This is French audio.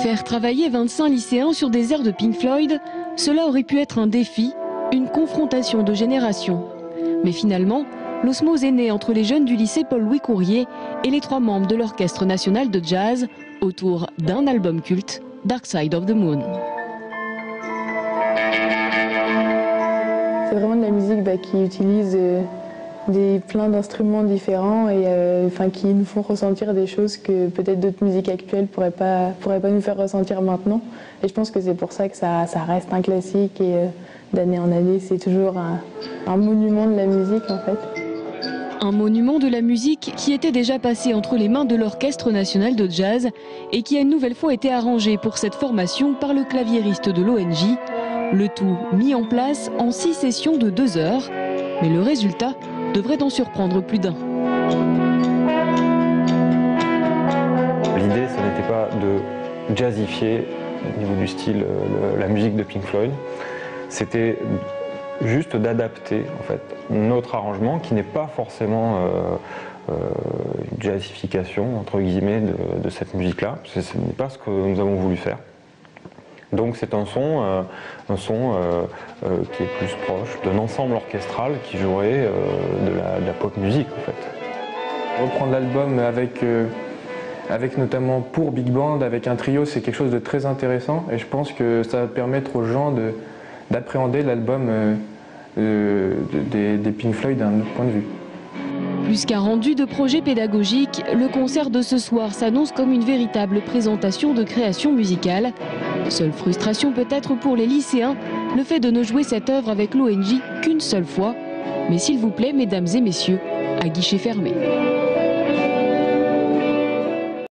Faire travailler 25 lycéens sur des airs de Pink Floyd, cela aurait pu être un défi, une confrontation de générations. Mais finalement, l'osmose est née entre les jeunes du lycée Paul-Louis Courier et les 3 membres de l'Orchestre national de jazz autour d'un album culte, Dark Side of the Moon. C'est vraiment de la musique qui utilise plein d'instruments différents et qui nous font ressentir des choses que peut-être d'autres musiques actuelles pourraient pas nous faire ressentir maintenant. Et je pense que c'est pour ça que ça reste un classique et d'année en année, c'est toujours un monument de la musique en fait. Un monument de la musique qui était déjà passé entre les mains de l'Orchestre national de jazz et qui a une nouvelle fois été arrangé pour cette formation par le claviériste de l'ONJ. Le tout mis en place en 6 sessions de 2 heures. Mais le résultat devrait en surprendre plus d'un. L'idée, ce n'était pas de jazzifier au niveau du style la musique de Pink Floyd. C'était juste d'adapter en fait notre arrangement qui n'est pas forcément une jazzification entre guillemets de cette musique-là. Ce n'est pas ce que nous avons voulu faire. Donc c'est un son qui est plus proche d'un ensemble orchestral qui jouerait de la pop musique en fait. Reprendre l'album avec notamment pour Big Band, avec un trio, c'est quelque chose de très intéressant et je pense que ça va permettre aux gens d'appréhender l'album des Pink Floyd d'un autre point de vue. Plus qu'un rendu de projet pédagogique, le concert de ce soir s'annonce comme une véritable présentation de création musicale. Seule frustration peut-être pour les lycéens, le fait de ne jouer cette œuvre avec l'ONJ qu'une seule fois. Mais s'il vous plaît, mesdames et messieurs, à guichet fermé.